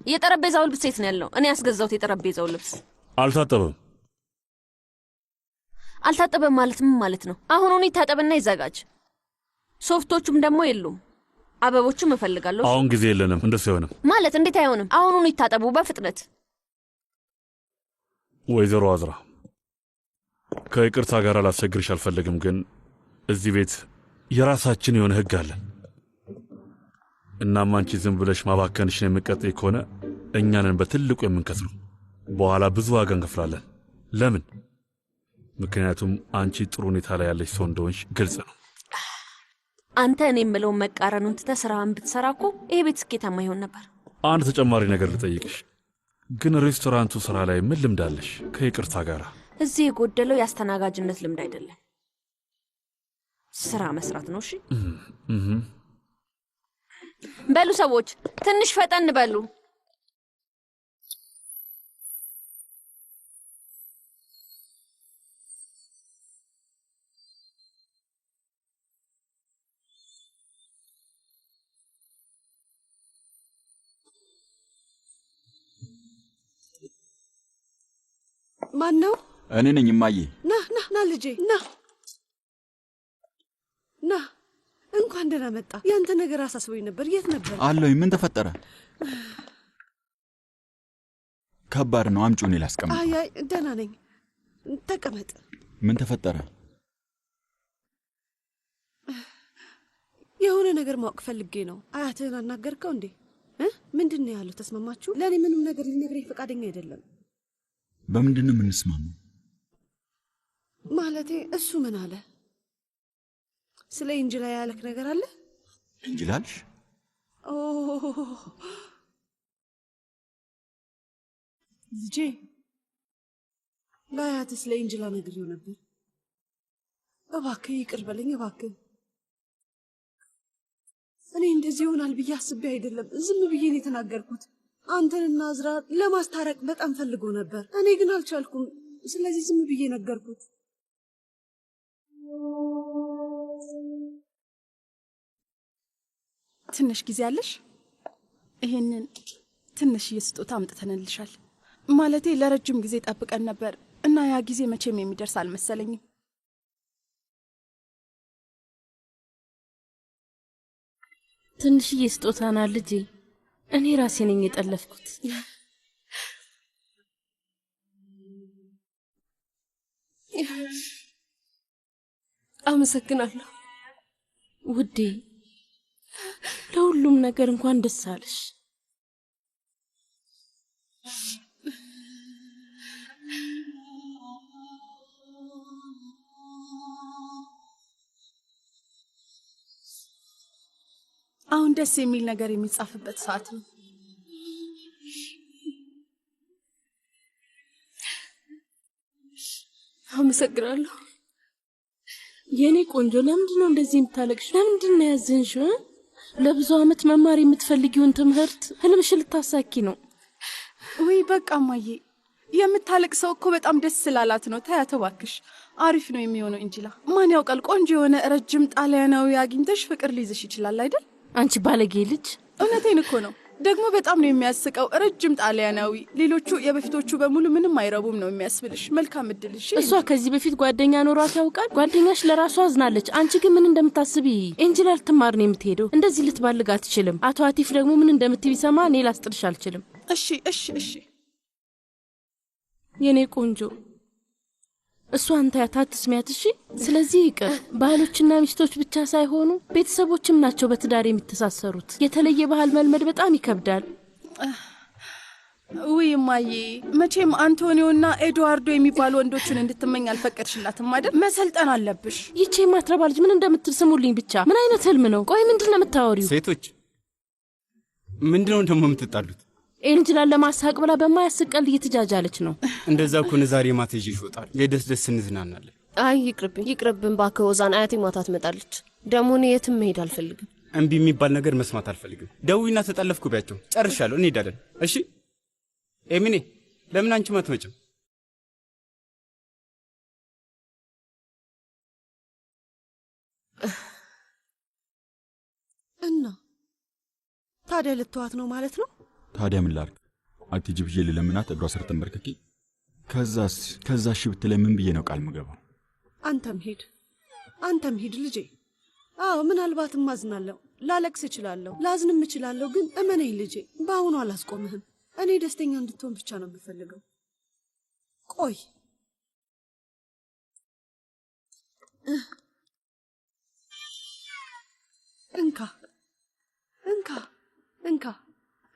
የጠረጴዛው ልብስ ሴት ነው ያለው። እኔ ያስገዛሁት የጠረጴዛው ልብስ አልታጠበም። አልታጠበም ማለት ምን ማለት ነው? አሁን ይታጠብና ይዘጋጅ። ሶፍቶቹም ደግሞ የሉም። አበቦቹም እፈልጋለሁ። አሁን ጊዜ የለንም። እንደሱ አይሆንም ማለት እንዴት አይሆንም? አሁን ይታጠቡ በፍጥነት። ወይዘሮ አዝራ ከይቅርታ ጋር ላስቸግርሽ አልፈልግም፣ ግን እዚህ ቤት የራሳችን የሆነ ህግ አለን። እናም አንቺ ዝም ብለሽ ማባከንሽን የምትቀጥይ ከሆነ እኛንን በትልቁ የምንከስረው። በኋላ ብዙ ዋጋ እንከፍላለን። ለምን? ምክንያቱም አንቺ ጥሩ ሁኔታ ላይ ያለሽ ሰው እንደሆንሽ ግልጽ ነው። አንተ እኔ የምለውን መቃረኑን ትተህ ስራህን ብትሰራ እኮ ይሄ ቤት ስኬታማ ይሆን ነበር። አንድ ተጨማሪ ነገር ልጠይቅሽ፣ ግን ሬስቶራንቱ ስራ ላይ ምን ልምድ አለሽ? ከይቅርታ ጋር እዚህ የጎደለው የአስተናጋጅነት ልምድ አይደለም፣ ስራ መስራት ነው። እሺ በሉ ሰዎች ትንሽ ፈጠን በሉ። ማን ነው? እኔ ነኝ እማዬ። ና ልጄ ና። እንኳን ደህና መጣ። ያንተ ነገር አሳስቦኝ ነበር። የት ነበር? አለኝ። ምን ተፈጠረ? ከባድ ነው። አምጪው፣ እኔ ላስቀምጥ። አይ ደህና ነኝ። ተቀመጥ። ምን ተፈጠረ? የሆነ ነገር ማወቅ ፈልጌ ነው። አያትህን አናገርከው እንዴ? ምንድን ነው ያለው? ተስማማችሁ? ለእኔ ምንም ነገር ሊነግረኝ ፈቃደኛ አይደለም። በምንድን ነው የምንስማማው? ማለቴ እሱ ምን አለ? ስለ ኢንጅላ ያለክ ነገር አለ? ኢንጅላልሽ? ልጄ ለአያትህ ስለ ኢንጅላ ነግሬው ነበር። እባክህ ይቅር በለኝ እባክህ። እኔ እንደዚህ ይሆናል ብዬ አስቤ አይደለም፣ ዝም ብዬ ነው የተናገርኩት። አንተንና አዝራ ለማስታረቅ በጣም ፈልጎ ነበር፣ እኔ ግን አልቻልኩም። ስለዚህ ዝም ብዬ ነገርኩት። ትንሽ ጊዜ አለሽ? ይሄንን ትንሽ ስጦታ አምጥተንልሻል። ማለቴ ለረጅም ጊዜ ጠብቀን ነበር እና ያ ጊዜ መቼም የሚደርስ አልመሰለኝም። ትንሽዬ ስጦታ ናት ልጄ። እኔ ራሴ ነኝ የጠለፍኩት። አመሰግናለሁ ውዴ። ለሁሉም ነገር እንኳን ደስ አለሽ። አሁን ደስ የሚል ነገር የሚጻፍበት ሰዓት ነው። አመሰግናለሁ የኔ ቆንጆ። ለምንድን ነው እንደዚህ የምታለቅሽ? ለምንድን ነው ያዘንሽው? ለብዙ አመት መማር የምትፈልጊውን ትምህርት ህልምሽ ልታሳኪ ነው። ወይ በቃ ማዬ፣ የምታለቅሰው እኮ በጣም ደስ ስላላት ነው። ታያት እባክሽ። አሪፍ ነው የሚሆነው እንጂላ። ማን ያውቃል፣ ቆንጆ የሆነ ረጅም ጣሊያናዊ አግኝተሽ ፍቅር ሊይዝሽ ይችላል አይደል? አንቺ ባለጌ ልጅ። እውነቴን እኮ ነው። ደግሞ በጣም ነው የሚያስቀው። ረጅም ጣሊያናዊ። ሌሎቹ የበፊቶቹ በሙሉ ምንም አይረቡም ነው የሚያስብልሽ። መልካም እድል። እሺ። እሷ ከዚህ በፊት ጓደኛ ኖሯት ያውቃል? ጓደኛሽ ለራሷ አዝናለች። አንቺ ግን ምን እንደምታስቢ። ኤንጅላ ልትማር ነው የምትሄደው። እንደዚህ ልትባልግ አትችልም። አቶ አቲፍ ደግሞ ምን እንደምትይ ቢሰማ እኔ ላስጥልሽ አልችልም። እሺ እሺ እሺ የኔ ቆንጆ። እሷ አንተ ያታትስሚያት። እሺ። ስለዚህ ይቅር። ባህሎችና ሚስቶች ብቻ ሳይሆኑ ቤተሰቦችም ናቸው በትዳር የሚተሳሰሩት። የተለየ ባህል መልመድ በጣም ይከብዳል። ውይ ማዬ፣ መቼም አንቶኒዮና ኤድዋርዶ የሚባሉ ወንዶችን እንድትመኝ አልፈቀድሽላትም አይደል? መሰልጠን አለብሽ። ይቺ ማትረባ ልጅ ምን እንደምትል ስሙልኝ ብቻ። ምን አይነት ህልም ነው? ቆይ ምንድን ነው የምታወሪው? ሴቶች ምንድነው ደግሞ የምትጣሉት? ኤንጅላን ለማሳቅ ብላ በማያስቀል እየተጃጃለች ነው። እንደዛ እኮ ዛሬ ማታ ይዤሽ እወጣለሁ። የደስ ደስ እንዝናናለን። አይ ይቅርብን እባክህ ወዛን። አያቴ ማታ ትመጣለች። ደግሞ እኔ የትም መሄድ አልፈልግም። እምቢ የሚባል ነገር መስማት አልፈልግም። ደውይና ተጠለፍኩ ቢያቸው። ጨርሻለሁ። እንሄዳለን። እሺ ኤሚኔ፣ ለምን አንቺ አትመጭም? እና ታዲያ ልትዋት ነው ማለት ነው? ታዲያ ምን ላድርግ? አትሂጂ ብዬ ልለምናት እግሯ ስር ተንበርክኬ ከዛ እሺ ብትለኝ ምን ብዬ ነው ቃል ምገባው? አንተም ሂድ ልጄ። አዎ ምናልባትም አዝናለሁ፣ ላለቅስ እችላለሁ፣ ላዝንም እችላለሁ። ግን እመነኝ ልጄ፣ በአሁኑ አላስቆምህም። እኔ ደስተኛ እንድትሆን ብቻ ነው የምፈልገው። ቆይ እንካ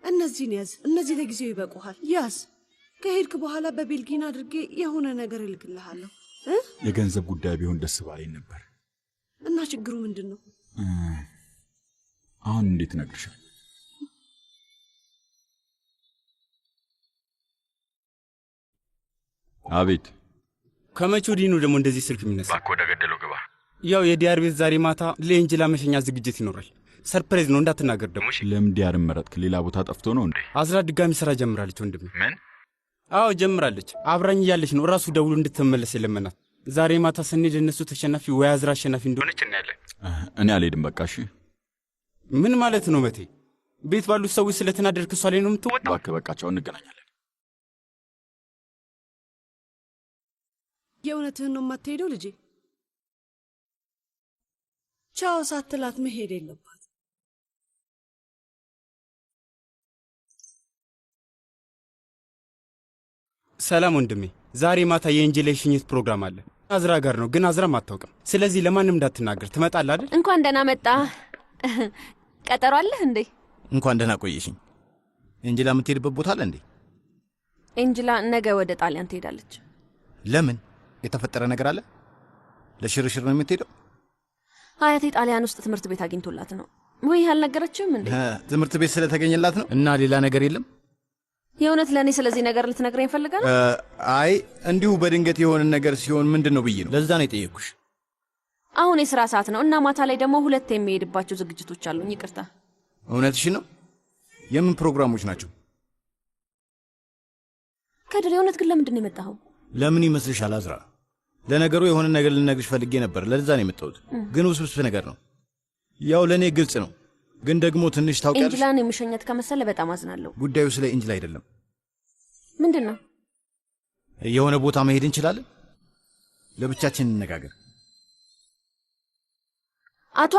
እነዚህን ያዝ። እነዚህ ለጊዜው ይበቁሃል። ያዝ። ከሄድክ በኋላ በቤልጊን አድርጌ የሆነ ነገር እልክልሃለሁ። የገንዘብ ጉዳይ ቢሆን ደስ ባለኝ ነበር። እና ችግሩ ምንድን ነው? አሁን እንዴት እነግርሻለሁ? አቤት። ከመቼ ወዲህ ነው ደግሞ እንደዚህ ስልክ የሚነሳ? እባክህ ወደ ገደለው ግባ። ያው የዲያር ቤት ዛሬ ማታ ለኤንጅላ መሸኛ ዝግጅት ይኖራል። ሰርፕራይዝ ነው እንዳትናገር ደግሞ። ለምን ዲያርን መረጥክ? ሌላ ቦታ ጠፍቶ ነው እንዴ? አዝራ ድጋሚ ስራ ጀምራለች ወንድሜ። ምን? አዎ ጀምራለች። አብራኝ እያለች ነው እራሱ ደውሎ እንድትመለስ የለመናት። ዛሬ ማታ ስንሄድ እነሱ ተሸናፊ ወይ አዝራ አሸናፊ እንደሆነች እናያለን። እኔ አልሄድም በቃ። እሺ ምን ማለት ነው መቴ? ቤት ባሉት ሰዎች ስለተናደድክ እሷ ላይ ነው የምትወጣው? እባክህ በቃ ቻው፣ እንገናኛለን። የእውነትህን ነው የማትሄደው ልጄ? ቻው ሳትላት መሄድ የለባት። ሰላም ወንድሜ፣ ዛሬ ማታ የኤንጅላ የሽኝት ፕሮግራም አለ። አዝራ ጋር ነው፣ ግን አዝራም አታውቅም። ስለዚህ ለማንም እንዳትናገር። ትመጣለህ አይደል? እንኳን ደህና መጣ። ቀጠሮ አለህ እንዴ? እንኳን ደህና ቆየሽኝ። ኤንጅላ የምትሄድበት ቦታ አለ እንዴ? ኤንጅላ ነገ ወደ ጣሊያን ትሄዳለች። ለምን? የተፈጠረ ነገር አለ? ለሽርሽር ነው የምትሄደው? አያቴ ጣሊያን ውስጥ ትምህርት ቤት አግኝቶላት ነው። ወይ አልነገረችም እንዴ? ትምህርት ቤት ስለተገኘላት ነው። እና ሌላ ነገር የለም? የእውነት ለእኔ ስለዚህ ነገር ልትነግረኝ ፈልጋ ነው? አይ እንዲሁ በድንገት የሆነ ነገር ሲሆን ምንድን ነው ብዬ ነው። ለዛ ነው የጠየቅኩሽ። አሁን የሥራ ሰዓት ነው እና ማታ ላይ ደግሞ 2 የሚሄድባቸው ዝግጅቶች አሉኝ። ይቅርታ። እውነትሽ ነው? የምን ፕሮግራሞች ናቸው? ከድር፣ የእውነት ግን ለምንድን ነው የመጣኸው? ለምን ይመስልሻል አዝራ? ለነገሩ የሆነ ነገር ልነግርሽ ፈልጌ ነበር። ለዛ ነው የመጣሁት። ግን ውስብስብ ነገር ነው። ያው ለእኔ ግልጽ ነው፣ ግን ደግሞ ትንሽ ታውቂያለሽ። ኤንጅላን የምሸኘት ከመሰለ በጣም አዝናለሁ። ጉዳዩ ስለ ኤንጅላ አይደለም። ምንድን ነው? የሆነ ቦታ መሄድ እንችላለን። ለብቻችን እንነጋገር። አቶ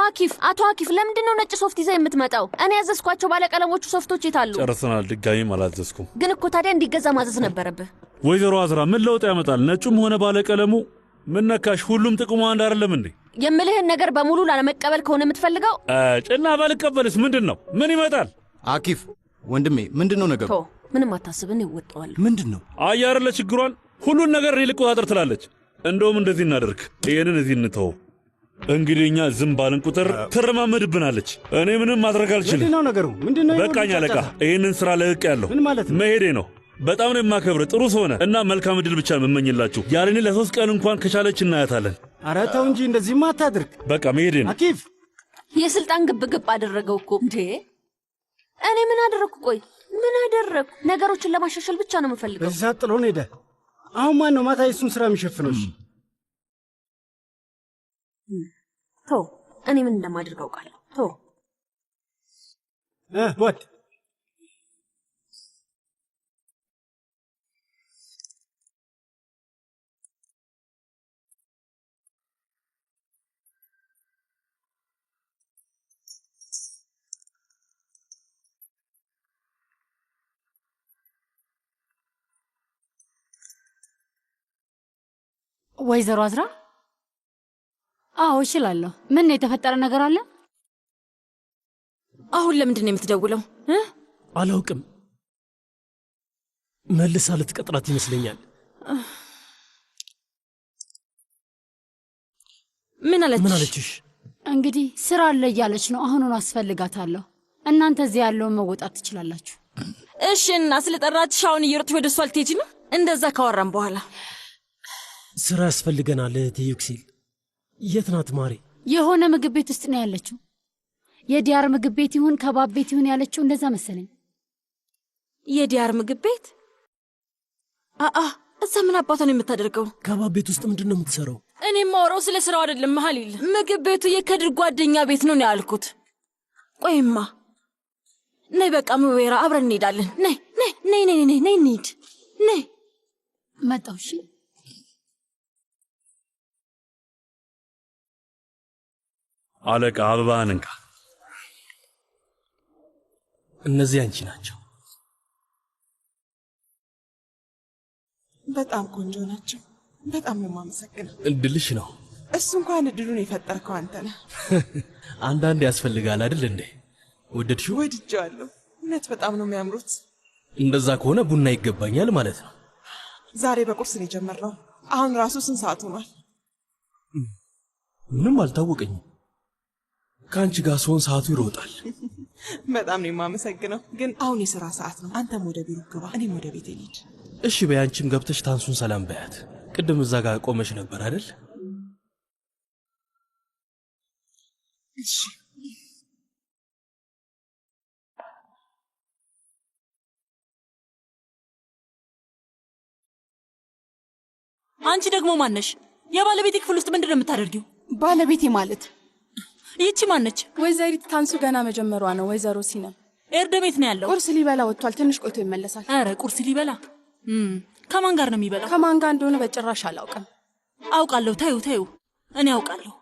አኪፍ ለምንድን ነው ነጭ ሶፍት ይዘህ የምትመጣው? እኔ ያዘዝኳቸው ባለቀለሞቹ ሶፍቶች የታሉ? ጨርሰናል። ድጋሚም አላዘዝኩም። ግን እኮ ታዲያ እንዲገዛ ማዘዝ ነበረብህ። ወይዘሮ አዝራ ምን ለውጥ ያመጣል? ነጩም ሆነ ባለቀለሙ ምን ነካሽ? ሁሉም ጥቅሙ አንድ አይደለም እንዴ? የምልህን ነገር በሙሉ ላለመቀበል ከሆነ የምትፈልገው ጭና ባልቀበልስ ምንድን ነው? ምን ይመጣል? አኪፍ ወንድሜ ምንድን ነው ነገሩ? ምንም አታስብን፣ ይወጣዋል። ምንድን ነው አያርለ ችግሯን ሁሉን ነገር እኔ ልቆጣጠር ትላለች። እንደውም እንደዚህ እናደርግ፣ ይሄንን እዚህ እንተው። እንግዲህ እኛ ዝም ባልን ቁጥር ትረማመድብናለች። እኔ ምንም ማድረግ አልችልም። ምንድነው ነገሩ? ምንድነው? በቃኝ አለቃ፣ ይሄንን ስራ ለቅቄ ያለሁ። ምን ማለት ነው? መሄዴ ነው። በጣም ነው የማከብር። ጥሩ ሰው ነህ እና መልካም ዕድል ብቻ የምመኝላችሁ። ያለኔ ለ3 ቀን እንኳን ከቻለች እናያታለን። ኧረ ተው እንጂ እንደዚህማ አታድርግ። በቃ መሄዴ ነው። አኪፍ የስልጣን ግብግብ አደረገው እኮ እንዴ! እኔ ምን አደረግኩ? ቆይ ምን አደረግኩ? ነገሮችን ለማሻሻል ብቻ ነው የምፈልገው። በዛ ጥሎን ሄደ። አሁን ማን ነው ማታ የሱን ስራ የሚሸፍነው? ተው፣ እኔ ምን እንደማደርግ አውቃለሁ። ተው ወድ ወይዘሮ አዝራ? አዎ እችላለሁ። ምን የተፈጠረ ነገር አለ? አሁን ለምንድን ነው የምትደውለው? አላውቅም። መልሳ ልትቀጥራት ይመስለኛል። ምን አለችሽ? እንግዲህ ስራ አለ እያለች ነው። አሁኑን አስፈልጋታለሁ። እናንተ እዚህ ያለውን መወጣት ትችላላችሁ። እሺ። እና ስለጠራችሽ አሁን እየሮጥሽ ወደ እሷ ልትሄጂ ነው? እንደዛ ካወራን በኋላ ስራ ያስፈልገናል። እህቴ ዩክሲል የት ናት ማሬ? የሆነ ምግብ ቤት ውስጥ ነው ያለችው። የዲያር ምግብ ቤት ይሁን ከባብ ቤት ይሁን ያለችው እንደዛ መሰለኝ። የዲያር ምግብ ቤት? እዛ ምን አባቷ ነው የምታደርገው? ከባብ ቤት ውስጥ ምንድን ነው የምትሰራው? እኔ የማወራው ስለ ስራው አይደለም መሀሊል። ምግብ ቤቱ የከድር ጓደኛ ቤት ነው ያልኩት። ቆይማ ነይ በቃ ሙቤራ አብረን እንሄዳለን። ነይ ነይ ነይ ነይ ነይ ነይ እንሂድ። ነይ መጣሁ። እሺ አለቃ አበባህን እንካ። እነዚህ አንቺ ናቸው። በጣም ቆንጆ ናቸው። በጣም ነው የማመሰግነው። እድልሽ ነው። እሱ እንኳን እድሉን የፈጠርከው አንተ ነህ። አንዳንድ ያስፈልጋል አይደል እንዴ? ወደድሽው? ወድጄዋለሁ። እውነት በጣም ነው የሚያምሩት። እንደዛ ከሆነ ቡና ይገባኛል ማለት ነው። ዛሬ በቁርስ ነው የጀመርነው። አሁን ራሱ ስንት ሰዓት ሆኗል? ምንም አልታወቀኝም። ከአንቺ ጋር ስሆን ሰዓቱ ይሮጣል። በጣም ነው የማመሰግነው። ግን አሁን የሥራ ሰዓት ነው። አንተም ወደ ቢሮ ግባ፣ እኔም ወደ ቤቴ ልሂድ። እሺ በይ። አንቺም ገብተሽ ታንሱን ሰላም በያት። ቅድም እዛ ጋር ቆመሽ ነበር አይደል? እሺ አንቺ ደግሞ ማነሽ? የባለቤቴ ክፍል ውስጥ ምንድን ነው የምታደርጊው? ባለቤቴ ማለት ይቺ ማነች? ወይዘሪት ታንሱ ገና መጀመሯ ነው። ወይዘሮ ሲነም ኤርደ ቤት ነው ያለው። ቁርስ ሊበላ ወጥቷል። ትንሽ ቆይቶ ይመለሳል። አረ ቁርስ ሊበላ? ከማን ጋር ነው የሚበላው? ከማን ጋር እንደሆነ በጭራሽ አላውቅም። አውቃለሁ። ተይው፣ እኔ አውቃለሁ።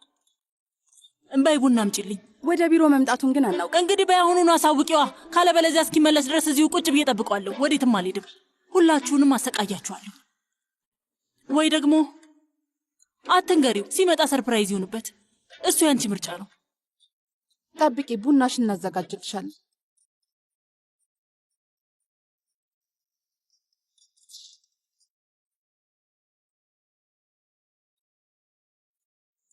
እምባይ ቡና አምጪልኝ። ወደ ቢሮ መምጣቱን ግን አናውቅም። እንግዲህ በያሁኑኑ አሳውቂዋ። ካለበለዚያ እስኪመለስ ድረስ እዚሁ ቁጭ ብዬ እጠብቀዋለሁ። ወዴትም አልሄድም። ሁላችሁንም አሰቃያችኋለሁ። ወይ ደግሞ አትንገሪው፣ ሲመጣ ሰርፕራይዝ ይሁንበት። እሱ ያንቺ ምርጫ ነው። ጠብቂ፣ ቡናሽን እናዘጋጅልሻለን።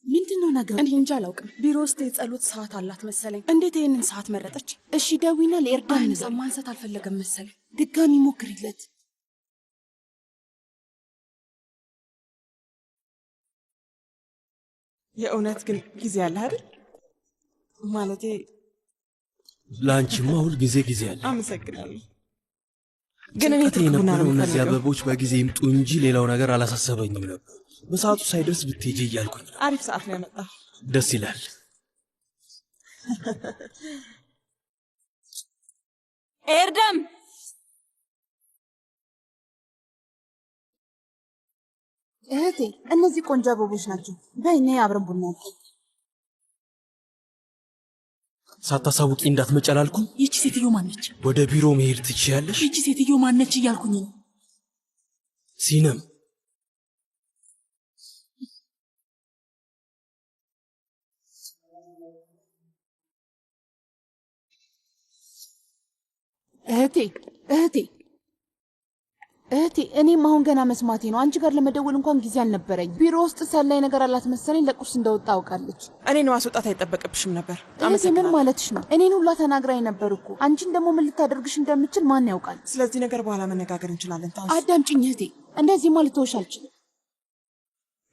ምንድነው ነገሩ? እኔ እንጃ አላውቅም። ቢሮ ውስጥ የጸሎት ሰዓት አላት መሰለኝ። እንዴት ይህንን ሰዓት መረጠች? እሺ ደዊና ለኤርዳን ማንሳት አልፈለገም መሰለኝ። ድጋሚ ሞክሪለት። የእውነት ግን ጊዜ አለ አይደል? ማለቴ ለአንቺማ ሁል ጊዜ አለ። አመሰግናለሁ። ግን እኔ የነበረው እነዚህ አበቦች በጊዜ ይምጡ እንጂ ሌላው ነገር አላሳሰበኝም ነበር። በሰዓቱ ሳይደርስ ብትሄጂ እያልኩኝ። አሪፍ ሰዓት ነው ያመጣው። ደስ ይላል። ኤርደም እህቴ፣ እነዚህ ቆንጆ አበቦች ናቸው። በይ ነይ አብረን ቡና እንጠጣ። ሳታሳውቂ እንዳትመጪ አላልኩም? ይቺ ሴትዮ ማነች? ወደ ቢሮ መሄድ ትችያለሽ። ይቺ ሴትዮ ማነች እያልኩኝ ነው። ሲነም እህቴ እኔም አሁን ገና መስማቴ ነው። አንቺ ጋር ለመደወል እንኳን ጊዜ አልነበረኝ። ቢሮ ውስጥ ሰላይ ነገር አላት መሰለኝ። ለቁርስ እንደወጣ አውቃለች። እኔን ማስወጣት አይጠበቅብሽም ነበር። እህቴ ምን ማለትሽ ነው? እኔን ሁላ ተናግራኝ ነበር እኮ። አንቺን ደግሞ ምን ልታደርግሽ እንደምችል ማን ያውቃል? ስለዚህ ነገር በኋላ መነጋገር እንችላለን። ታንሱ፣ አዳምጪኝ እህቴ። እንደዚህማ ልተውሽ አልችልም።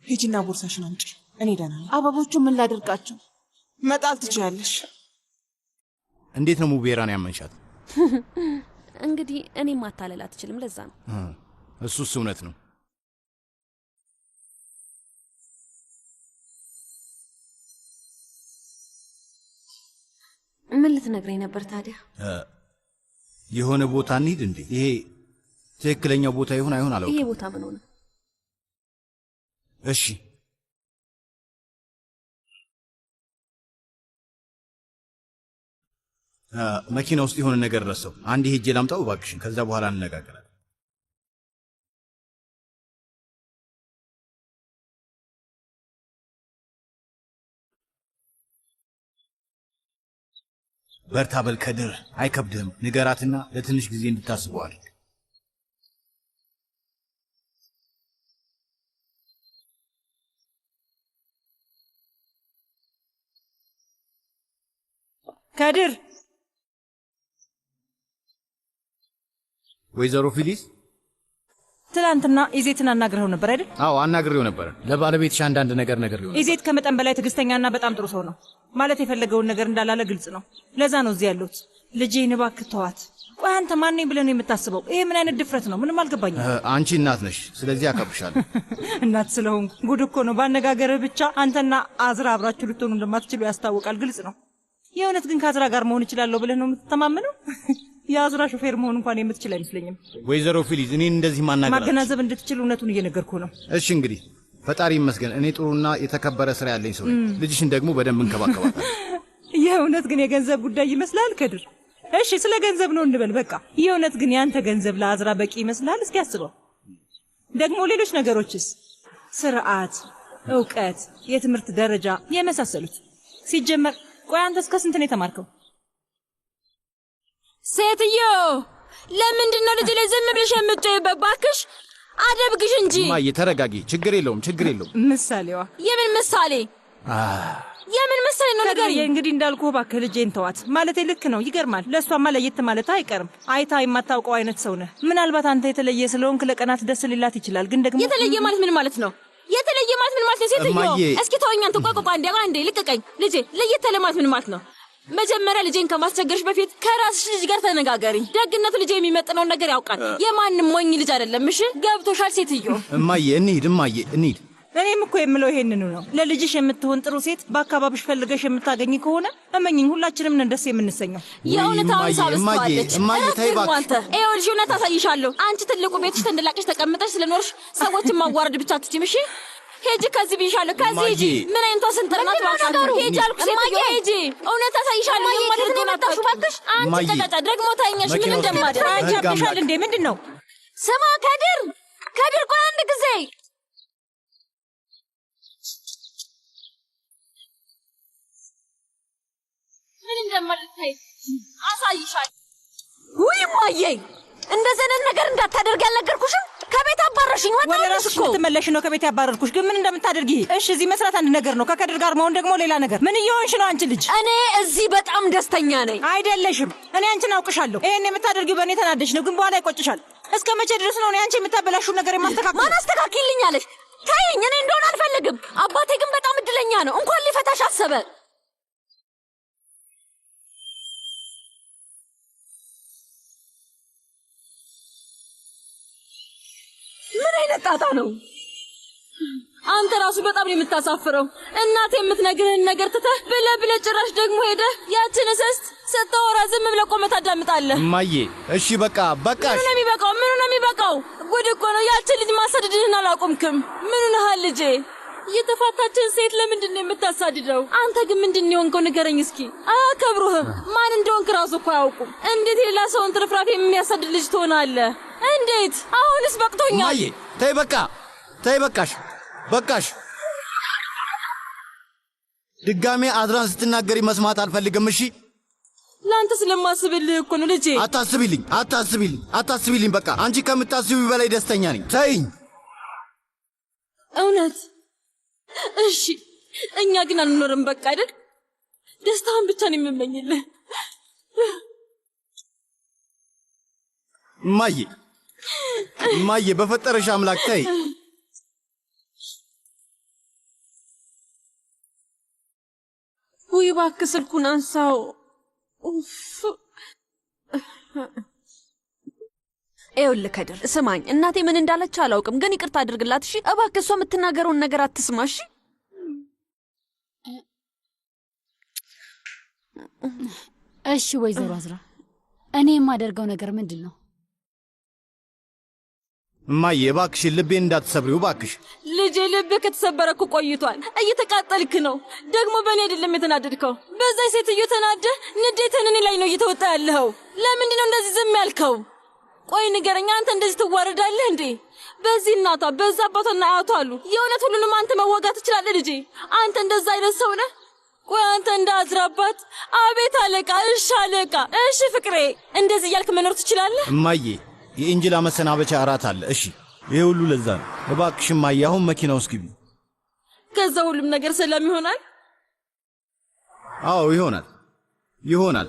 ሂጂና ቦርሳሽን አምጪ። እኔ ደህና ነኝ። አበቦቹ ምን ላደርጋቸው? መጣል ትችያለሽ። እንዴት ነው ሙቤራን ያመንሻት? እንግዲህ እኔ ማታለል አትችልም። ለዛ ነው። እሱስ እውነት ነው። ምን ልትነግረኝ ነበር ታዲያ? የሆነ ቦታ እንሂድ እንዴ? ይሄ ትክክለኛው ቦታ ይሆን አይሆን አላውቅም። ይሄ ቦታ ምን ሆነ? እሺ መኪና ውስጥ የሆነ ነገር ረሳው። አንድ ሄጄ ላምጣው እባክሽን። ከዛ በኋላ እንነጋገራለን። በርታ በል ከድር፣ አይከብድህም። ንገራትና ለትንሽ ጊዜ እንድታስበዋል። ከድር ወይዘሮ ፊሊስ ትላንትና ኢዜትን አናግረው ነበር አይደል? አዎ አናግሬው ነበር። ለባለቤትሽ አንዳንድ ነገር ነግሬው። ኢዜት ከመጠን በላይ ትዕግስተኛና በጣም ጥሩ ሰው ነው። ማለት የፈለገውን ነገር እንዳላለ ግልጽ ነው። ለዛ ነው እዚህ ያለሁት። ልጄን እባክህ ተዋት። ቆይ አንተ ማን ነኝ ብለህ ነው የምታስበው? ይሄ ምን አይነት ድፍረት ነው? ምንም አልገባኝም። አንቺ እናት ነሽ፣ ስለዚህ አከብርሻለሁ። እናት ስለሆንኩ ጉድ እኮ ነው። ባነጋገርህ ብቻ አንተና አዝራ አብራችሁ ልትሆኑ እንደማትችሉ ያስታውቃል። ግልጽ ነው። የእውነት ግን ከአዝራ ጋር መሆን እችላለሁ ብለህ ነው የምትተማመነው? የአዝራ ሾፌር መሆን እንኳን የምትችል አይመስለኝም። ወይዘሮ ፊሊዝ እኔን እንደዚህ ማገናዘብ እንድትችል እውነቱን እየነገርኩ ነው። እሺ እንግዲህ ፈጣሪ ይመስገን እኔ ጥሩና የተከበረ ስራ ያለኝ ሰው ነኝ። ልጅሽን ደግሞ በደንብ እንከባከባታለሁ። የእውነት ግን የገንዘብ ጉዳይ ይመስላል ከድር? እሺ ስለ ገንዘብ ነው እንበል በቃ። የእውነት ግን ያንተ ገንዘብ ለአዝራ በቂ ይመስላል? እስኪ አስበው። ደግሞ ሌሎች ነገሮችስ? ስርዓት፣ እውቀት፣ የትምህርት ደረጃ የመሳሰሉት። ሲጀመር ቆይ አንተ እስከ ስንት ነው የተማርከው? ሴትዮ ለምንድን ነው ልጅ ላይ ዝም ብለሽ የምትጮይበት? እባክሽ አደብግሽ እንጂ። እማዬ ተረጋጊ። ችግር የለውም ችግር የለውም። ምሳሌዋ የምን ምሳሌ? የምን ምሳሌ ነው ነገር? እንግዲህ እንዳልኩ እባክህ ልጄን ተዋት። ማለቴ ልክ ነው። ይገርማል። ለእሷማ ለየት ማለት አይቀርም። አይታ የማታውቀው አይነት ሰው ነህ። ምናልባት አንተ የተለየ ስለሆንክ ለቀናት ደስ ሊላት ይችላል። ግን ደግሞ የተለየ ማለት ምን ማለት ነው? የተለየ ማለት ምን ማለት ነው? ሴትዮ እስኪ ተወኝ። አንተ ቆይ አንዴ ልቀቀኝ። ልጄ ለየት ያለ ማለት ምን ማለት ነው? መጀመሪያ ልጄን ከማስቸገርሽ በፊት ከራስሽ ልጅ ጋር ተነጋገሪ። ደግነቱ ልጄ የሚመጥነውን ነገር ያውቃል። የማንም ሞኝ ልጅ አይደለም። እሺ ገብቶሻል ሴትዮ? እማዬ እንሂድ። እኔም እኮ የምለው ይሄንኑ ነው። ለልጅሽ የምትሆን ጥሩ ሴት በአካባቢሽ ፈልገሽ የምታገኝ ከሆነ እመኝኝ ሁላችንም ነን ደስ የምንሰኘው። የእውነታውን ሳብስተዋለች። አንተ ይኸውልሽ እውነት አሳይሻለሁ። አንቺ ትልቁ ቤትሽ ተንደላቀሽ ተቀምጠሽ ስለኖርሽ ሰዎችን ማዋረድ ብቻ አትችይም። እሺ ሄጂ ከዚህ ብይሻለሁ። ከዚህ ሂጂ። ምን አይነቷ ስንጥርናት ባካችሁ። ሄጂ አልኩሽ ሴትዮ ሄጂ። እውነት አሳይሻለሁ። የማደርገው ነው ባክሽ። አንቺ ቀጫጫ ደግሞ ታኛሽ ምን እንደማደርግ አንቺ አብሻል እንዴ? ምንድን ነው? ስማ ከድር ቆይ አንድ ጊዜ ምን እንደማልታይ አሳይሻለሁ። ውይ ማዬ እንደዚህ አይነት ነገር እንዳታደርግ ያልነገርኩሽም? ከቤት አባረርሽኝ። ወደ ራስሽ ልትመለሽ ነው ከቤት ያባረርኩሽ። ግን ምን እንደምታደርጊ? እሺ እዚህ መስራት አንድ ነገር ነው፣ ከከድር ጋር መሆን ደግሞ ሌላ ነገር። ምን እየሆንሽ ነው አንቺ ልጅ? እኔ እዚህ በጣም ደስተኛ ነኝ። አይደለሽም። እኔ አንቺን አውቅሻለሁ። ይሄን የምታደርጊው በእኔ ተናደሽ ነው፣ ግን በኋላ ይቆጭሻል። እስከ መቼ ድረስ ነው እኔ አንቺ የምታበላሽው ነገር የማስተካከል? ማን አስተካክልኝ አለሽ? ተይኝ። እኔ እንደሆነ አልፈልግም። አባቴ ግን በጣም እድለኛ ነው፣ እንኳን ሊፈታሽ አሰበ። ምን አይነት ጣጣ ነው? አንተ ራሱ በጣም ነው የምታሳፍረው። እናት የምትነግርህን ነገር ትተህ ብለህ ጭራሽ ደግሞ ሄደህ ያችን እስስት ስታወራ ዝም ብለህ ቆመህ ታዳምጣለህ። እማዬ እሺ በቃሽ። ምኑ ነው የሚበቃው? ጉድ እኮ ነው። ያችን ልጅ ማሳደድህን አላቆምክም። ምን ሆነሃል ልጄ? የተፋታችን ሴት ለምንድን ነው የምታሳድደው? አንተ ግን ምንድን ነው የሆንከው? ንገረኝ እስኪ። አያከብሩህም። ማን እንደሆንክ ራሱ እኮ አያውቁም። እንዴት የሌላ ሰውን ትርፍራፊ የሚያሳድድ ልጅ ትሆናለህ? እንዴት? አሁንስ በቅቶኛል። እማዬ ተይ በቃሽ። ድጋሜ አዝራን ስትናገሪ መስማት አልፈልግም። እሺ ለአንተ ስለማስብልህ እኮ ነው ልጄ። አታስቢልኝ። በቃ አንቺ ከምታስቢው በላይ ደስተኛ ነኝ። ተይኝ። እውነት? እሺ እኛ ግን አንኖርም በቃ አይደል? ደስታውን ብቻ ነው የምመኝልህ። እማዬ በፈጠረሽ አምላክ ተይ። ውይ እባክህ ስልኩን አንሳው። ይኸውልህ ከድር ስማኝ፣ እናቴ ምን እንዳለች አላውቅም፣ ግን ይቅርታ አድርግላት እሺ? እባክህ እሷ የምትናገረውን ነገር አትስማ እሺ? እሺ ወይዘሮ አዝራ፣ እኔ የማደርገው ነገር ምንድን ነው? እማዬ እባክሽን ልቤን እንዳትሰብሪው እባክሽ። ልጄ ልብህ ከተሰበረ እኮ ቆይቷል። እየተቃጠልክ ነው። ደግሞ በእኔ አይደለም የተናደድከው፣ በዛ ሴትዮ ተናደህ ንዴትን እኔ ላይ ነው እየተወጣ ያለኸው። ለምንድን ነው እንደዚህ ዝም ያልከው? ቆይ ንገረኝ፣ አንተ እንደዚህ ትዋረዳለህ እንዴ? በዚህ እናቷ በዛ አባቷና አያቷ አሉ። የእውነት ሁሉንም አንተ መዋጋት ትችላለህ ልጄ? አንተ እንደዛ አይነት ሰው ነህ? ቆይ አንተ እንደ አዝራ አባት፣ አቤት አለቃ፣ እሺ አለቃ፣ እሺ ፍቅሬ፣ እንደዚህ እያልክ መኖር ትችላለህ? እማዬ የእንጅላ መሰናበቻ እራት አለ። እሺ ይሄ ሁሉ ለዛ ነው። እባክሽ እማዬ አሁን መኪና ውስጥ ግቢ። ከዛ ሁሉም ነገር ሰላም ይሆናል? አዎ ይሆናል።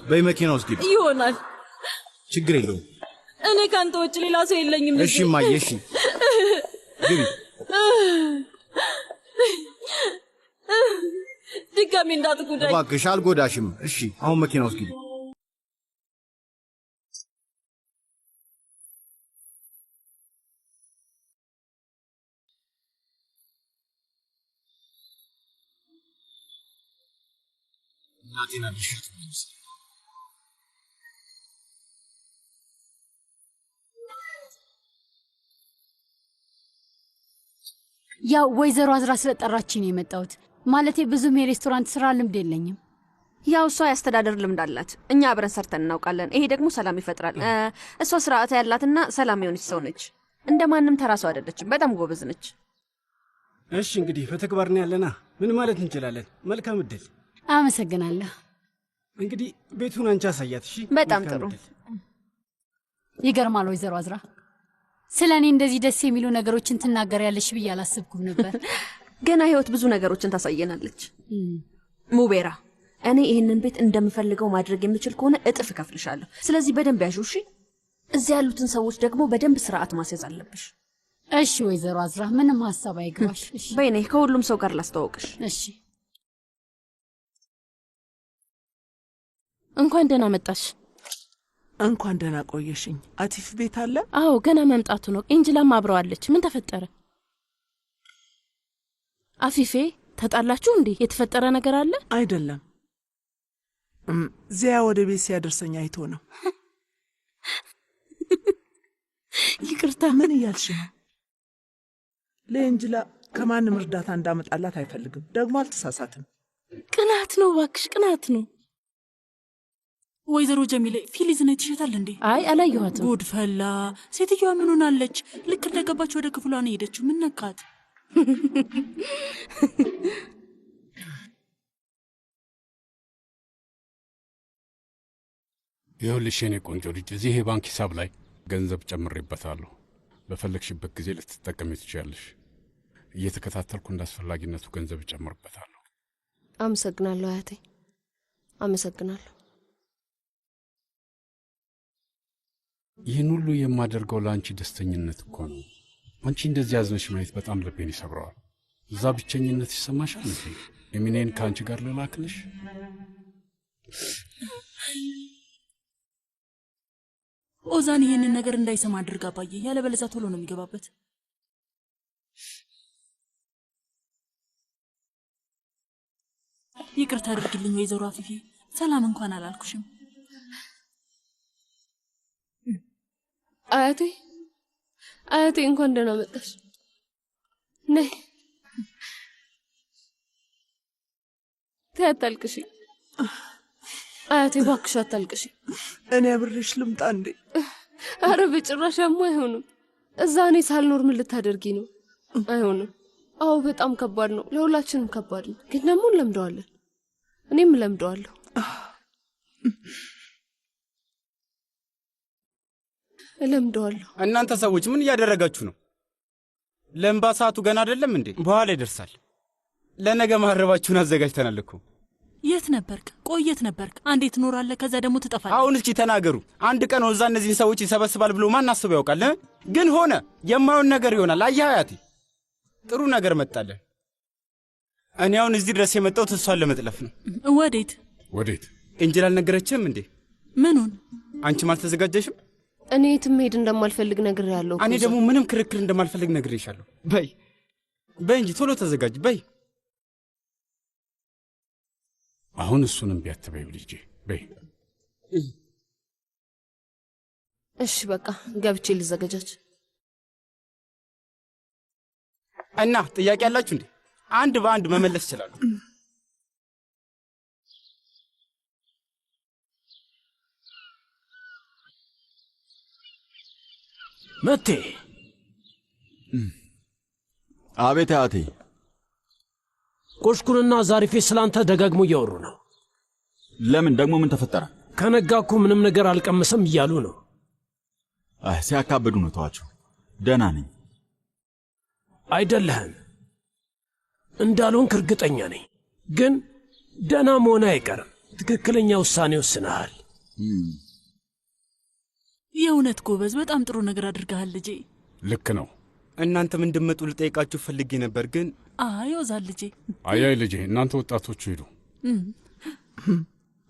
በይ መኪና ውስጥ ግቢ። ይሆናል። ችግር የለውም። እኔ ካንተ ውጭ ሌላ ሰው የለኝም። እሺ እማዬ እሺ ግቢ። ድጋሜ እንዳትጎዳኝ እባክሽ። አልጎዳሽም። እሺ አሁን መኪና ውስጥ ግቢ። እናቴን አዲሻት ያው ወይዘሮ አዝራ ስለጠራችኝ ነው የመጣሁት። ማለቴ ብዙም የሬስቶራንት ስራ ልምድ የለኝም። ያው እሷ ያስተዳደር ልምድ አላት፣ እኛ አብረን ሰርተን እናውቃለን። ይሄ ደግሞ ሰላም ይፈጥራል። እሷ ስርዓት ያላትና ሰላም የሆነች ሰው ነች። እንደ ማንም ተራ ሰው አይደለችም። በጣም ጎበዝ ነች። እሺ እንግዲህ በተግባር ነው ያለና ምን ማለት እንችላለን? መልካም እድል። አመሰግናለሁ። እንግዲህ ቤቱን አንቺ አሳያት። እሺ። በጣም ጥሩ። ይገርማል ወይዘሮ አዝራ፣ ስለ እኔ እንደዚህ ደስ የሚሉ ነገሮችን ትናገሪያለሽ ብዬ አላሰብኩም ነበር። ገና ህይወት ብዙ ነገሮችን ታሳየናለች። ሙቤራ፣ እኔ ይህንን ቤት እንደምፈልገው ማድረግ የምችል ከሆነ እጥፍ እከፍልሻለሁ። ስለዚህ በደንብ ያዡ። እሺ። እዚህ ያሉትን ሰዎች ደግሞ በደንብ ስርዓት ማስያዝ አለብሽ። እሺ ወይዘሮ አዝራ፣ ምንም ሀሳብ አይግባሽ። እሺ በይኔ ከሁሉም ሰው ጋር ላስተዋውቅሽ። እሺ። እንኳን ደህና መጣሽ። እንኳን ደህና ቆየሽኝ። አቲፍ ቤት አለ? አዎ ገና መምጣቱ ነው። ኤንጅላም አብረዋለች። ምን ተፈጠረ? አፊፌ ተጣላችሁ እንዴ? የተፈጠረ ነገር አለ? አይደለም፣ ዚያ ወደ ቤት ሲያደርሰኝ አይቶ ነው። ይቅርታ። ምን እያልሽ ነው? ለኤንጅላ ከማንም እርዳታ እንዳመጣላት አይፈልግም። ደግሞ አልተሳሳትም። ቅናት ነው እባክሽ፣ ቅናት ነው። ወይዘሮ ጀሚሌ ፊሊዝን አይተሻታል እንዴ? አይ አላየኋትም። ጉድ ፈላ። ሴትዮዋ ምን ሆናለች? ልክ እንደገባች ወደ ክፍሏ ነው ሄደችው። ምን ነካት? ይኸውልሽ የኔ ቆንጆ ልጅ፣ እዚህ የባንክ ሂሳብ ላይ ገንዘብ ጨምሬበታለሁ። በፈለግሽበት ጊዜ ልትጠቀሚ ትችያለሽ። እየተከታተልኩ እንዳስፈላጊነቱ ገንዘብ እጨምርበታለሁ። አመሰግናለሁ አያቴ፣ አመሰግናለሁ። ይህን ሁሉ የማደርገው ለአንቺ ደስተኝነት እኮ ነው። አንቺ እንደዚህ ያዝነሽ ማየት በጣም ልቤን ይሰብረዋል። እዛ ብቸኝነት ይሰማሻል እንዴ? ኤሚኔን ከአንቺ ጋር ልላክልሽ? ኦዛን ይህንን ነገር እንዳይሰማ አድርጋ ባየ፣ ያለበለዚያ ቶሎ ነው የሚገባበት። ይቅርታ አድርግልኝ ወይዘሮ አፊፊ፣ ሰላም እንኳን አላልኩሽም። አያቴ አያቴ፣ እንኳን ደህና መጣሽ። ነይ ተይ፣ አታልቅሺ አያቴ፣ እባክሽ አታልቅሺ። እኔ አብሬሽ ልምጣ እንዴ? አረ በጭራሻማ አይሆንም። እዛ እኔ ሳልኖር ምን ልታደርጊ ነው? አይሆንም። አዎ በጣም ከባድ ነው፣ ለሁላችንም ከባድ ነው። ግን ደግሞ እንለምደዋለን። እኔም እለምደዋለሁ። እለምደዋለሁ። እናንተ ሰዎች ምን እያደረጋችሁ ነው? ለእንባ ሰዓቱ ገና አይደለም እንዴ? በኋላ ይደርሳል። ለነገ ማረባችሁን አዘጋጅተናል እኮ። የት ነበርክ? ቆይ የት ነበርክ? አንዴ ትኖራለህ፣ ከዛ ደግሞ ትጠፋለህ። አሁን እስኪ ተናገሩ። አንድ ቀን ወዛ እነዚህን ሰዎች ይሰበስባል ብሎ ማን አስበው ያውቃል? ግን ሆነ። የማይሆን ነገር ይሆናል። አየህ አያቴ፣ ጥሩ ነገር መጣለን። እኔ አሁን እዚህ ድረስ የመጣሁት እሷን ለመጥለፍ ነው። ወዴት ወዴት? ኤንጅል አልነገረችም እንዴ? ምኑን? አንቺም አልተዘጋጀሽም? እኔ የትም መሄድ እንደማልፈልግ ነግሬያለሁ። እኔ ደግሞ ምንም ክርክር እንደማልፈልግ ነግሬሻለሁ። በይ በይ እንጂ ቶሎ ተዘጋጅ በይ። አሁን እሱንም ቢያትበይ ልጄ፣ በይ። እሺ በቃ ገብቼ ልዘገጃች። እና ጥያቄ ያላችሁ እንዴ? አንድ በአንድ መመለስ ይችላሉ። መቴ። አቤት አያቴ። ኮሽኩንና ዛሪፌ ስላንተ ደጋግሞ እያወሩ ነው። ለምን ደግሞ? ምን ተፈጠረ? ከነጋ እኮ ምንም ነገር አልቀመሰም እያሉ ነው። ሲያካብዱ ነው። ተዋቸው። ደህና ነኝ። አይደለህም እንዳልሆንክ እርግጠኛ ነኝ። ግን ደህና መሆን አይቀርም። ትክክለኛ ውሳኔ ወስነሃል። የእውነት ጎበዝ፣ በጣም ጥሩ ነገር አድርገሃል ልጄ። ልክ ነው። እናንተም እንድመጡ ልጠይቃችሁ ፈልጌ ነበር ግን አይ ወዛል ልጄ። አያይ ልጄ፣ እናንተ ወጣቶቹ ሂዱ።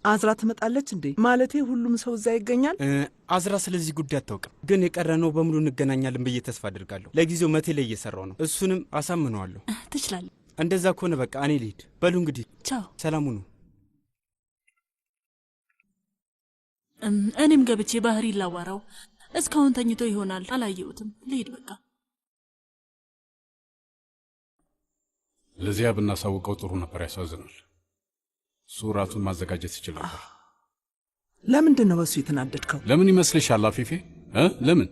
አዝራ ትመጣለች እንዴ? ማለቴ ሁሉም ሰው እዛ ይገኛል? አዝራ ስለዚህ ጉዳይ አታውቅም። ግን የቀረነው በሙሉ እንገናኛለን ብዬ ተስፋ አድርጋለሁ። ለጊዜው መቴ ላይ እየሰራው ነው። እሱንም አሳምነዋለሁ። ትችላለህ። እንደዛ ከሆነ በቃ እኔ ልሂድ። በሉ እንግዲህ ቻው። ሰላሙ ነው። እኔም ገብቼ ባህሪ ላዋራው። እስካሁን ተኝቶ ይሆናል፣ አላየሁትም። ልሂድ በቃ። ለዚያ ብናሳውቀው ጥሩ ነበር። ያሳዝናል። እሱ ራቱን ማዘጋጀት ይችል ነበር። ለምንድን ነው በሱ የተናደድከው? ለምን ይመስልሻል አፊፌ? ለምን?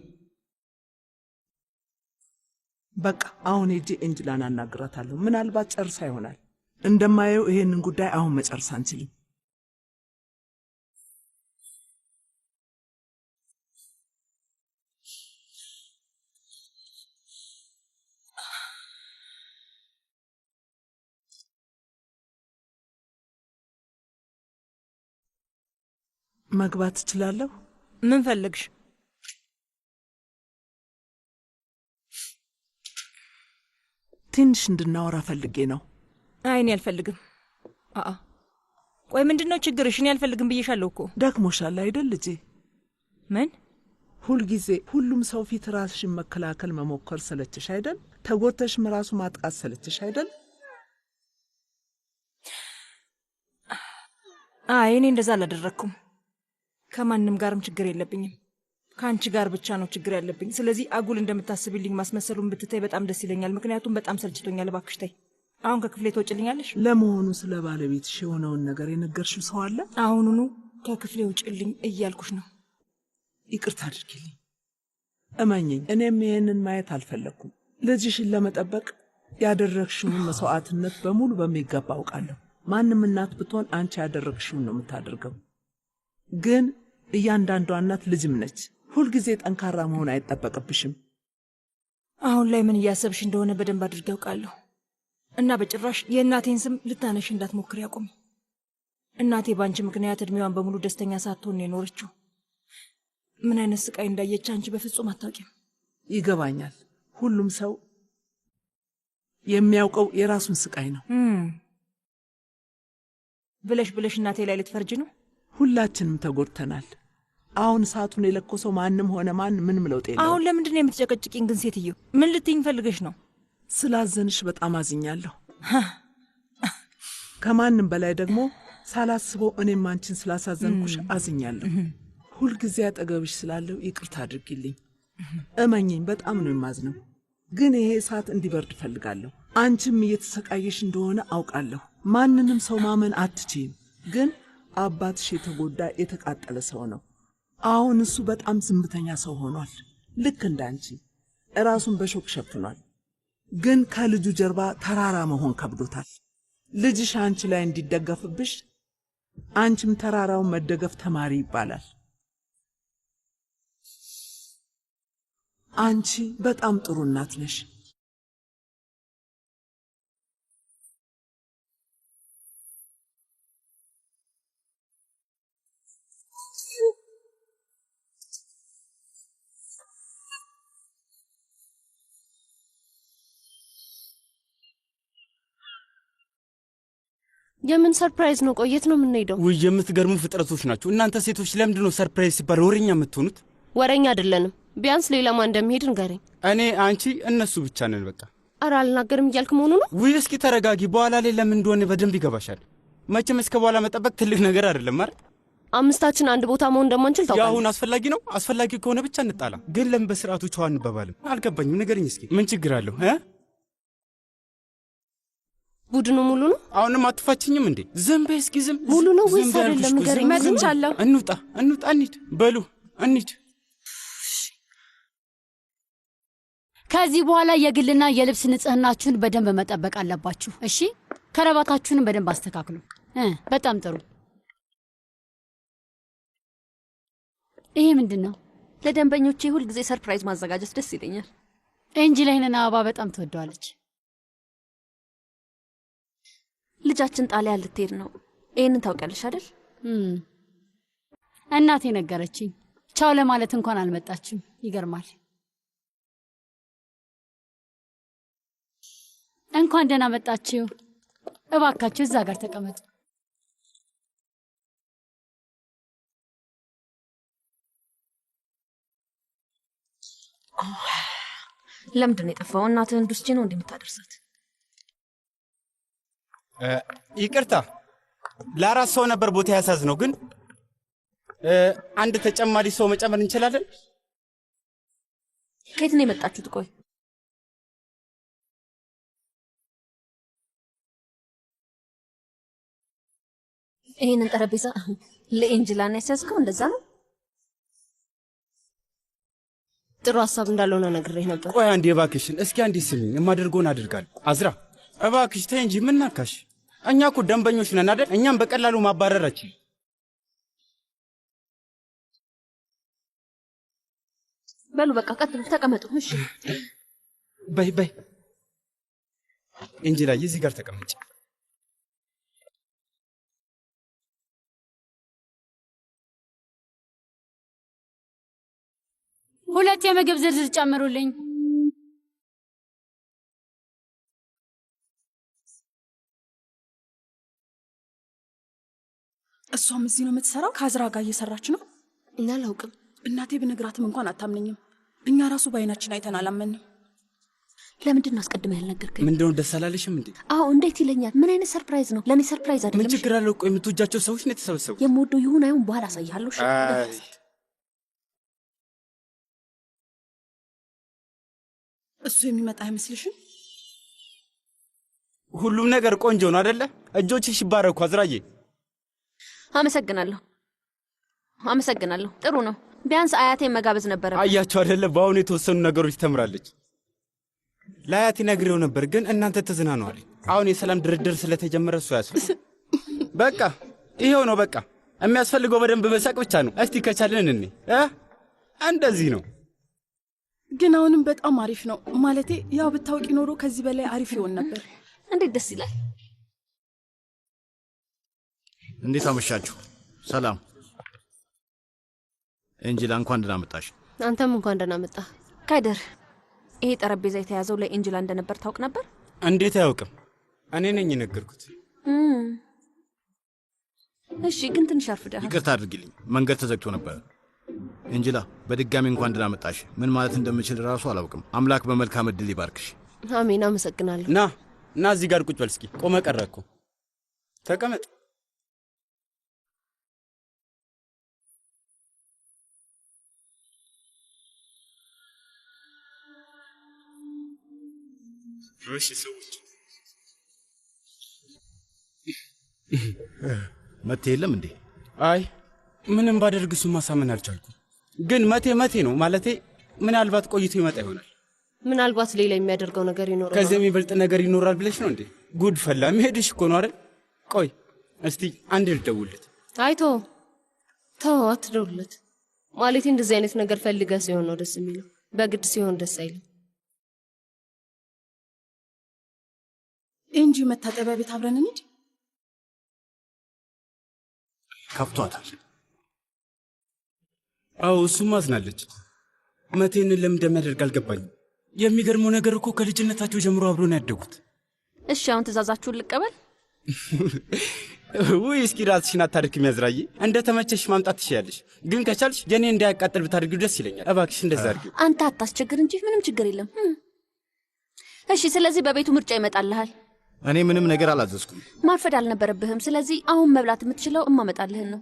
በቃ አሁን ሄጄ ኤንጅላን አናግራታለሁ። ምናልባት ጨርሳ ይሆናል። እንደማየው ይሄንን ጉዳይ አሁን መጨረስ አንችልም። መግባት እችላለሁ? ምን ፈልግሽ? ትንሽ እንድናወራ ፈልጌ ነው። አይ እኔ አልፈልግም። ቆይ ምንድነው ችግርሽ? እኔ አልፈልግም ብዬሻለሁ እኮ። ደክሞሻል አይደል ልጄ? ምን? ሁልጊዜ ሁሉም ሰው ፊት ራስሽን መከላከል መሞከር ሰለችሽ አይደል? ተጎድተሽም ራሱ ማጥቃት ሰለችሽ አይደል? አይ እኔ እንደዛ አላደረኩም። ከማንም ጋርም ችግር የለብኝም። ከአንቺ ጋር ብቻ ነው ችግር ያለብኝ። ስለዚህ አጉል እንደምታስብልኝ ማስመሰሉን ብትተይ በጣም ደስ ይለኛል። ምክንያቱም በጣም ሰልችቶኛል። እባክሽ ተይ። አሁን ከክፍሌ ትወጪልኛለሽ? ለመሆኑ ስለ ባለቤትሽ የሆነውን ነገር የነገርሽው ሰው አለ? አሁኑኑ ከክፍሌ ውጭልኝ እያልኩሽ ነው። ይቅርታ አድርጊልኝ። እመኝኝ፣ እኔም ይሄንን ማየት አልፈለግኩም። ልጅሽን ለመጠበቅ ያደረግሽውን መስዋዕትነት በሙሉ በሚገባ አውቃለሁ። ማንም እናት ብትሆን አንቺ ያደረግሽውን ነው የምታደርገው። ግን እያንዳንዷ እናት ልጅም ነች። ሁልጊዜ ጠንካራ መሆን አይጠበቅብሽም። አሁን ላይ ምን እያሰብሽ እንደሆነ በደንብ አድርጌ ያውቃለሁ። እና በጭራሽ የእናቴን ስም ልታነሽ እንዳትሞክር ያቁም። እናቴ በአንቺ ምክንያት እድሜዋን በሙሉ ደስተኛ ሳትሆን የኖረችው። ምን አይነት ስቃይ እንዳየች አንቺ በፍጹም አታውቂም። ይገባኛል። ሁሉም ሰው የሚያውቀው የራሱን ስቃይ ነው። ብለሽ እናቴ ላይ ልትፈርጅ ነው? ሁላችንም ተጎድተናል። አሁን እሳቱን የለኮሰው ማንም ሆነ ማን ምንም ለውጥ የለውም። አሁን ለምንድን ነው የምትጨቀጭቂኝ ግን ሴትዮ? ምን ልትይኝ ፈልገሽ ነው? ስላዘንሽ በጣም አዝኛለሁ። ከማንም በላይ ደግሞ ሳላስበው እኔም አንቺን ስላሳዘንኩሽ አዝኛለሁ። ሁልጊዜ አጠገብሽ ስላለው ይቅርታ አድርጊልኝ። እመኝኝ፣ በጣም ነው የማዝነው። ግን ይሄ እሳት እንዲበርድ እፈልጋለሁ። አንቺም እየተሰቃየሽ እንደሆነ አውቃለሁ። ማንንም ሰው ማመን አትችይም። ግን አባትሽ የተጎዳ የተቃጠለ ሰው ነው። አሁን እሱ በጣም ዝምተኛ ሰው ሆኗል። ልክ እንዳንቺ ራሱን በሾክ ሸፍኗል። ግን ከልጁ ጀርባ ተራራ መሆን ከብዶታል። ልጅሽ አንቺ ላይ እንዲደገፍብሽ፣ አንቺም ተራራውን መደገፍ ተማሪ ይባላል። አንቺ በጣም ጥሩ እናት ነሽ። የምን ሰርፕራይዝ ነው? ቆየት ነው የምንሄደው? ውይ የምትገርሙ ፍጥረቶች ናቸው እናንተ ሴቶች። ለምንድን ነው ሰርፕራይዝ ሲባል ወሬኛ የምትሆኑት? ወሬኛ አይደለንም። ቢያንስ ሌላ ማን እንደሚሄድ ንገረኝ። እኔ፣ አንቺ፣ እነሱ ብቻ ነን በቃ። ኧረ አልናገርም እያልክ መሆኑ ነው? ውይ እስኪ ተረጋጊ። በኋላ ላይ ለምን እንደሆነ በደንብ ይገባሻል። መቼም እስከ በኋላ መጠበቅ ትልቅ ነገር አይደለም አይደል? አምስታችን አንድ ቦታ መሆን እንደማንችል ታውቃለህ። ያሁን አስፈላጊ ነው። አስፈላጊ ከሆነ ብቻ እንጣላ። ግን ለምን በስርዓቱ ቻው አንባባልም? አልገባኝም። ንገረኝ እስኪ ምን ችግር አለው? ቡድኑ ሙሉ ነው? አሁንም አትፋችኝም እንዴ? ዝም በይ እስኪ። ዝም ሙሉ ነው ወይስ አይደለም? ንገረኝ። መጥቻለሁ። እንውጣ፣ እንሂድ። በሉ እንሂድ። ከዚህ በኋላ የግልና የልብስ ንጽህናችሁን በደንብ መጠበቅ አለባችሁ። እሺ፣ ከረባታችሁንም በደንብ አስተካክሉ። በጣም ጥሩ። ይሄ ምንድን ነው? ለደንበኞቼ ሁል ጊዜ ሰርፕራይዝ ማዘጋጀት ደስ ይለኛል። ኤንጅላ ይሄንን አበባ በጣም ትወደዋለች። ልጃችን ጣሊያን ልትሄድ ነው። ይሄንን ታውቂያለሽ አይደል? እናቴ ነገረችኝ። ቻው ለማለት እንኳን አልመጣችም። ይገርማል። እንኳን ደህና መጣችሁ። እባካችሁ እዛ ጋር ተቀመጡ። ለምንድን ነው የጠፋው? እናትህ እንዱስቼ ነው እንደምታደርሳት? ይቅርታ፣ ለአራት ሰው ነበር ቦታ ያሳዝ ነው። ግን አንድ ተጨማሪ ሰው መጨመር እንችላለን? ከየት ነው የመጣችሁት? ቆይ ይሄንን ጠረጴዛ ለኤንጅላ ነው ያስያዝከው? እንደዛ ነው? ጥሩ ሀሳብ እንዳልሆነ ነግሬህ ነበር። ቆይ አንዴ እባክሽን፣ እስኪ አንዴ ስሚኝ። የማደርገውን አድርጋለሁ። አዝራ እባክሽ ተይ እንጂ ምን ናካሽ? እኛ እኮ ደንበኞች ነን አይደል? እኛም በቀላሉ ማባረራችን። በሉ በቃ ቀጥሉ፣ ተቀመጡ። እሺ በይ በይ ኤንጅላ እዚህ ጋር ተቀመጭ። ሁለት የምግብ ዝርዝር ጨምሩልኝ። እሷም እዚህ ነው የምትሰራው? ከአዝራ ጋር እየሰራች ነው? እኛ አላውቅም። እናቴ ብነግራትም እንኳን አታምነኝም። እኛ ራሱ በአይናችን አይተን አላመንም። ለምንድን ነው አስቀድመህ ያልነገርከኝ? ምንድነው ደስ አላለሽም እንዴ? አዎ እንዴት ይለኛል? ምን አይነት ሰርፕራይዝ ነው? ለእኔ ሰርፕራይዝ አይደለም። ምን ችግር አለው? ቆይ የምትወጃቸው ሰዎች ነው የተሰበሰቡት። የምወደው ይሁን አይሁን በኋላ አሳይሃለሁ። እሱ የሚመጣ አይመስልሽም? ሁሉም ነገር ቆንጆ ነው አይደለ? እጆችሽ ይባረኩ አዝራዬ። አመሰግናለሁ። ጥሩ ነው። ቢያንስ አያቴን መጋበዝ ነበረ። አያችሁ አይደለ? በአሁኑ የተወሰኑ ነገሮች ተምራለች። ለአያቴ ነግሬው ነበር፣ ግን እናንተ ተዝናኑ አለኝ። አሁን የሰላም ድርድር ስለተጀመረ እሱ ያስፈልግ። በቃ ይሄው ነው። በቃ የሚያስፈልገው በደንብ መሳቅ ብቻ ነው። እስቲ ከቻለን እኔ እንደዚህ ነው። ግን አሁንም በጣም አሪፍ ነው። ማለቴ ያው ብታውቂ ኖሮ ከዚህ በላይ አሪፍ ይሆን ነበር። እንዴት ደስ ይላል። እንዴት አመሻችሁ? ሰላም ኤንጅላ፣ እንኳን ደህና መጣሽ። አንተም እንኳን ደህና መጣ። ካይደር፣ ይሄ ጠረጴዛ የተያዘው ለኤንጅላ እንደነበር ታውቅ ነበር? እንዴት አያውቅም? እኔ ነኝ የነገርኩት። እሺ፣ ግን ትንሽ አርፍደሃል። ይቅርታ አድርጊልኝ፣ መንገድ ተዘግቶ ነበር። ኤንጅላ፣ በድጋሚ እንኳን ደህና መጣሽ። ምን ማለት እንደምችል ራሱ አላውቅም። አምላክ በመልካም እድል ይባርክሽ። አሜን። አመሰግናለሁ። ና እዚህ ጋር ቁጭ በል እስኪ። ቆመ ቀረ እኮ። ተቀመጥ። እሺ ሰዎች መቴ የለም እንዴ? አይ ምንም ባደርግ እሱን ማሳመን አልቻልኩም። ግን መቴ ነው ማለቴ፣ ምናልባት ቆይቶ ይመጣ ይሆናል። ምናልባት ሌላ የሚያደርገው ነገር ይኖራል። ከዚህ የሚበልጥ ነገር ይኖራል ብለሽ ነው እንዴ? ጉድ ፈላ። መሄድሽ እኮ ነው አይደል? ቆይ እስቲ አንድ ልደውልለት። አይ ተው፣ አትደውልለት። ማለቴ እንደዚህ አይነት ነገር ፈልገህ ሲሆን ነው ደስ የሚለው። በግድ ሲሆን ደስ አይልም። እንጂ መታጠቢያ ቤት አብረን እንሂድ። ከፍቷታል። አዎ እሱም አዝናለች። መቴን ለምን እንደሚያደርግ አልገባኝም። የሚገርመው ነገር እኮ ከልጅነታቸው ጀምሮ አብሮ ነው ያደጉት። እሺ አሁን ትእዛዛችሁን ልቀበል? ውይ እስኪ ራስሽን አታድክም ያዝራዬ። እንደ ተመቸሽ ማምጣት ትችያለሽ፣ ግን ከቻልሽ የኔ እንዳያቃጥል ብታደርጊው ደስ ይለኛል። እባክሽ እንደዛ አድርጊው። አንተ አታስቸግር እንጂ ምንም ችግር የለም። እሺ ስለዚህ በቤቱ ምርጫ ይመጣልሃል። እኔ ምንም ነገር አላዘዝኩም። ማርፈድ አልነበረብህም። ስለዚህ አሁን መብላት የምትችለው እማመጣልህን ነው።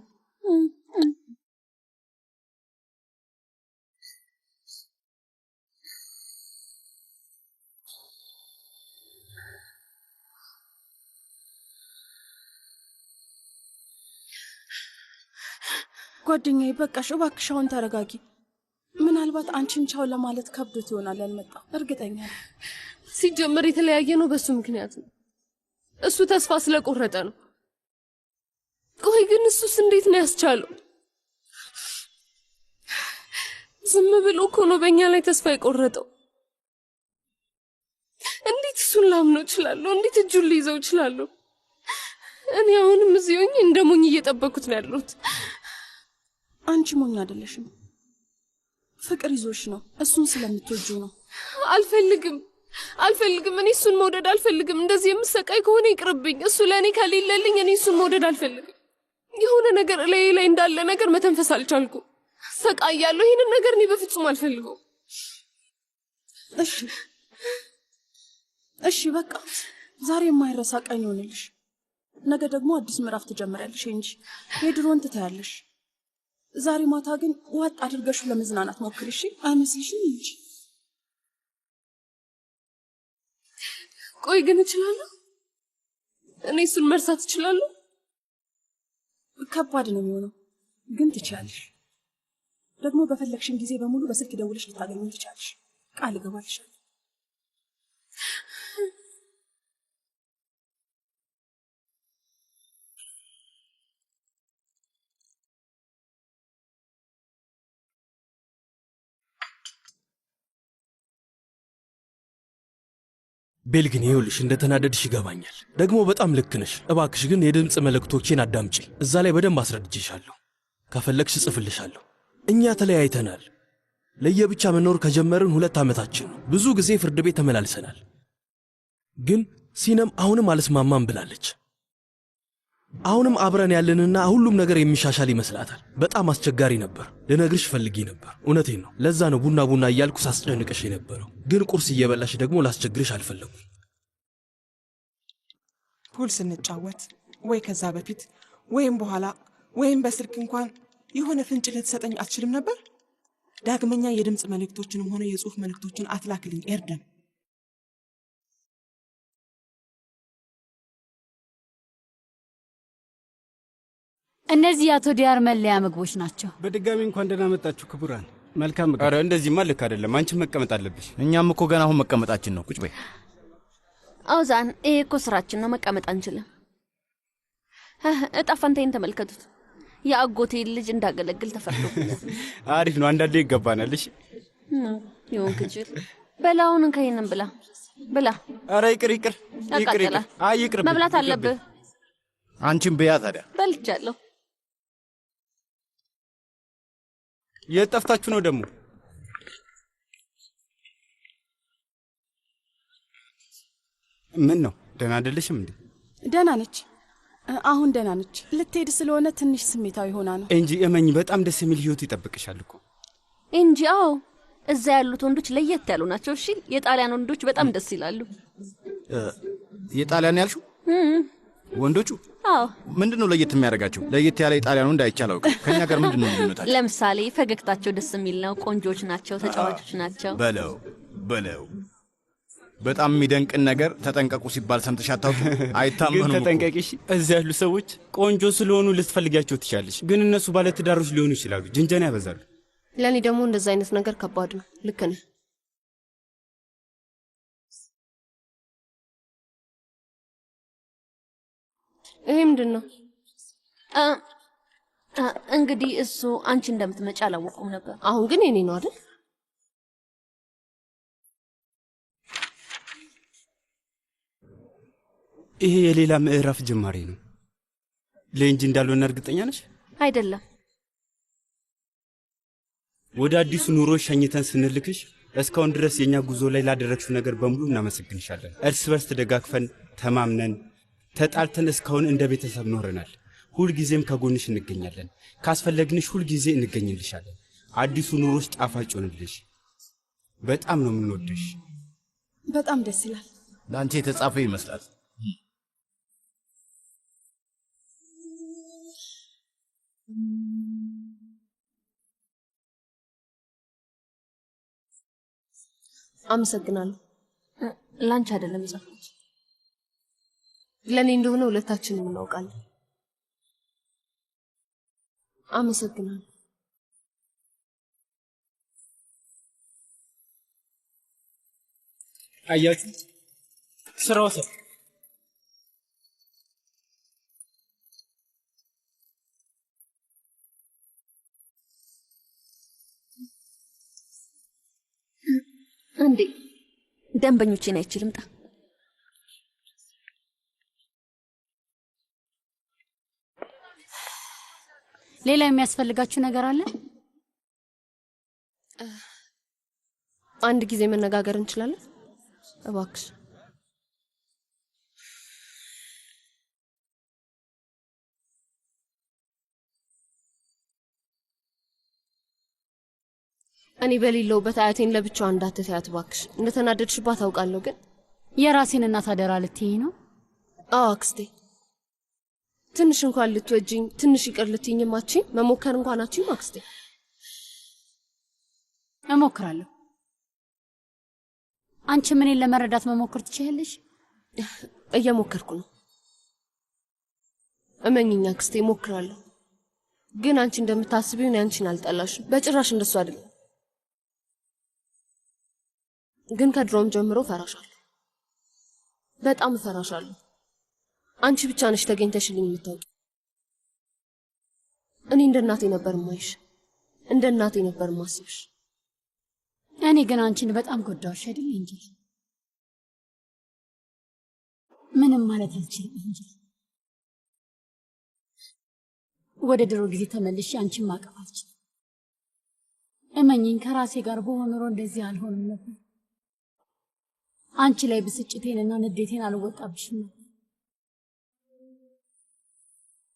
ጓደኛዬ በቃሽ፣ እባክሽ አሁን ተረጋጊ። ምናልባት አንቺን ቻው ለማለት ከብዶት ይሆናል ያልመጣው። እርግጠኛ ነኝ። ሲጀመር የተለያየ ነው በሱ ምክንያት ነው። እሱ ተስፋ ስለቆረጠ ነው። ቆይ ግን እሱስ እንዴት ነው ያስቻለው? ዝም ብሎ እኮ ነው በእኛ ላይ ተስፋ የቆረጠው። እንዴት እሱን ላምነው እችላለሁ? እንዴት እጁን ሊይዘው እችላለሁ? እኔ አሁንም እዚህ ሆኜ እንደ ሞኝ እየጠበኩት ነው ያለሁት። አንቺ ሞኝ አይደለሽም። ፍቅር ይዞሽ ነው። እሱን ስለምትወጂው ነው። አልፈልግም። እኔ እሱን መውደድ አልፈልግም። እንደዚህ የምሰቃይ ከሆነ ይቅርብኝ። እሱ ለእኔ ከሌለልኝ እኔ እሱን መውደድ አልፈልግም። የሆነ ነገር ላይ እንዳለ ነገር መተንፈስ አልቻልኩም። ሰቃያለሁ። ይህንን ነገር እኔ በፍጹም አልፈልገው። እሺ በቃ ዛሬ የማይረሳ ቀን ይሆንልሽ። ነገ ደግሞ አዲስ ምዕራፍ ትጀምሪያለሽ እንጂ የድሮን ትታያለሽ። ዛሬ ማታ ግን ዋጥ አድርገሽ ለመዝናናት ሞክሪ እሺ? አይመስልሽም እንጂ? ቆይ ግን እችላለሁ? እኔ እሱን መርሳት እችላለሁ? ከባድ ነው የሚሆነው፣ ግን ትችያለሽ። ደግሞ በፈለግሽን ጊዜ በሙሉ በስልክ ደውለሽ ልታገኙኝ ትችያለሽ። ቃል እገባልሻለሁ። ቤል ግን ይኸውልሽ እንደተናደድሽ ይገባኛል። ደግሞ በጣም ልክ ነሽ። እባክሽ ግን የድምፅ መልእክቶቼን አዳምጪ። እዛ ላይ በደንብ አስረድቼሻለሁ። ከፈለግሽ እጽፍልሻለሁ። እኛ ተለያይተናል። ለየብቻ መኖር ከጀመርን 2 ዓመታችን ነው። ብዙ ጊዜ ፍርድ ቤት ተመላልሰናል። ግን ሲነም አሁንም አልስማማም ብላለች። አሁንም አብረን ያለንና ሁሉም ነገር የሚሻሻል ይመስላታል። በጣም አስቸጋሪ ነበር። ልነግርሽ ፈልጌ ነበር። እውነቴን ነው። ለዛ ነው ቡና ቡና እያልኩ ሳስጨንቅሽ የነበረው። ግን ቁርስ እየበላሽ ደግሞ ላስቸግርሽ አልፈለጉም። ፑል ስንጫወት ወይ ከዛ በፊት ወይም በኋላ ወይም በስልክ እንኳን የሆነ ፍንጭ ልትሰጠኝ አትችልም ነበር? ዳግመኛ የድምፅ መልእክቶችንም ሆነ የጽሑፍ መልእክቶችን አትላክልኝ ኤርደም። እነዚህ የአቶ ዲያር መለያ ምግቦች ናቸው። በድጋሚ እንኳን ደህና መጣችሁ ክቡራን። መልካም ምግብ። ኧረ እንደዚህማ ልክ አይደለም። አንቺም መቀመጥ አለብሽ። እኛም እኮ ገና አሁን መቀመጣችን ነው። ቁጭ በይ። አውዛን፣ ይሄ እኮ ስራችን ነው። መቀመጥ አንችልም። እጣ ፈንታዬን ተመልከቱት። የአጎቴ ልጅ እንዳገለግል ተፈርዶብኛል። አሪፍ ነው። አንዳንዴ ይገባናል። እሺ ይሁን ክጅል። በላውን ከይንም ብላ ብላ። ኧረ ይቅር ይቅር ይቅር ይቅር። አይ ይቅር። መብላት አለብህ። አንቺም ብያ ታዲያ። በልቻለሁ። የት ጠፍታችሁ ነው ደግሞ? ምን ነው ደህና አይደለሽም እንዴ? ደህና ነች። አሁን ደህና ነች። ልትሄድ ስለሆነ ትንሽ ስሜታዊ ሆና ነው እንጂ እመኝ፣ በጣም ደስ የሚል ህይወት ይጠብቅሻል እኮ እንጂ። አዎ እዛ ያሉት ወንዶች ለየት ያሉ ናቸው። እሺ የጣሊያን ወንዶች በጣም ደስ ይላሉ። የጣሊያን ያልሽው ወንዶቹ? አዎ። ምንድነው ለየት የሚያደርጋቸው? ለየት ያለ የጣሊያን ወንድ አይቻለው። ከኛ ጋር ምንድነው ልዩነታቸው? ለምሳሌ ፈገግታቸው ደስ የሚል ነው። ቆንጆች ናቸው። ተጫዋቾች ናቸው። በለው በለው። በጣም የሚደንቅን ነገር ተጠንቀቁ ሲባል ሰምተሽ አታውቂም? አይታመኑም። ግን ተጠንቀቂሽ። እዚያ ያሉ ሰዎች ቆንጆ ስለሆኑ ልትፈልጊያቸው ትችያለሽ፣ ግን እነሱ ባለትዳሮች ሊሆኑ ይችላሉ። ጅንጀና ያበዛሉ። ለእኔ ደግሞ እንደዛ አይነት ነገር ከባድ ነው። ልክ ነህ። ይሄ ምንድን ነው? እንግዲህ እሱ አንቺ እንደምትመጪ አላወቁም ነበር። አሁን ግን የኔ ነው አይደል? ይሄ የሌላ ምዕራፍ ጅማሬ ነው። ለእንጂ እንዳልሆነ እርግጠኛ ነሽ? አይደለም። ወደ አዲሱ ኑሮ ሸኝተን ስንልክሽ እስካሁን ድረስ የኛ ጉዞ ላይ ላደረግሽው ነገር በሙሉ እናመሰግንሻለን። እርስ በርስ ተደጋግፈን ተማምነን ተጣልተን እስካሁን እንደ ቤተሰብ ኖረናል። ሁልጊዜም ከጎንሽ እንገኛለን። ካስፈለግንሽ ሁልጊዜ እንገኝልሻለን። አዲሱ ኑሮሽ ጣፋጭ ይሆንልሽ። በጣም ነው የምንወድሽ። በጣም ደስ ይላል። ለአንቺ የተጻፈ ይመስላል። አመሰግናለሁ። ላንቺ አይደለም የጻፍኩት፣ ለኔ እንደሆነ ሁለታችንም እናውቃለን። አመሰግናለሁ። አያችሁ ስራው ሰ እንዴ ደንበኞቼን አይችልም ጣ ሌላ የሚያስፈልጋችሁ ነገር አለ? አንድ ጊዜ መነጋገር እንችላለን? እባክሽ። እኔ በሌለውበት አያቴን ለብቻዋ እንዳትተያት እባክሽ። እንደተናደድሽባት አውቃለሁ፣ ግን የራሴን እናት አደራ ልትይኝ ነው? አዎ አክስቴ። ትንሽ እንኳን ልትወጂኝ፣ ትንሽ ይቅር ልትይኝም አትችይም? መሞከር እንኳን አትችይም አክስቴ? እሞክራለሁ። አንቺ ምንን ለመረዳት መሞከር ትችያለሽ? እየሞከርኩ ነው። እመኝኛ አክስቴ፣ እሞክራለሁ። ግን አንቺ እንደምታስቢው እኔ አንቺን አልጠላሽም። በጭራሽ እንደሱ አይደለም። ግን ከድሮም ጀምሮ ፈራሻለሁ። በጣም እፈራሻለሁ። አንቺ ብቻ ነሽ ተገኝተሽልኝ የምታውቂ። እኔ እንደ እናቴ ነበር ማይሽ፣ እንደ እናቴ ነበር ማስብሽ። እኔ ግን አንቺን በጣም ጎዳሁሽ አይደል እንጂ ምንም ማለት አልችልም እንጂ ወደ ድሮ ጊዜ ተመልሼ አንቺን ማቀፍ አልችልም። እመኚኝ፣ ከራሴ ጋር በሆነ ኖሮ እንደዚህ አልሆንም ነበር። አንቺ ላይ ብስጭቴንና ንዴቴን አልወጣብሽም ነበር።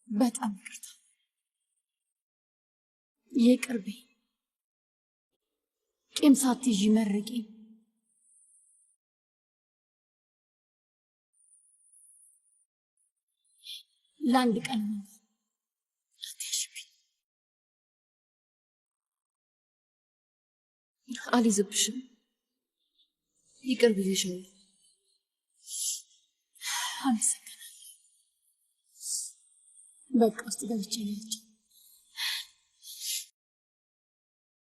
በጣም ይቅርታ። ይቅርቤ። ቂም ሳትይዢ መርቂ። ለአንድ ቀን አልይዝብሽም። ይቅር ብዬሻለሁ። አመሰግናለሁ። በቃ ውስጥ ገብቼ ናቸው።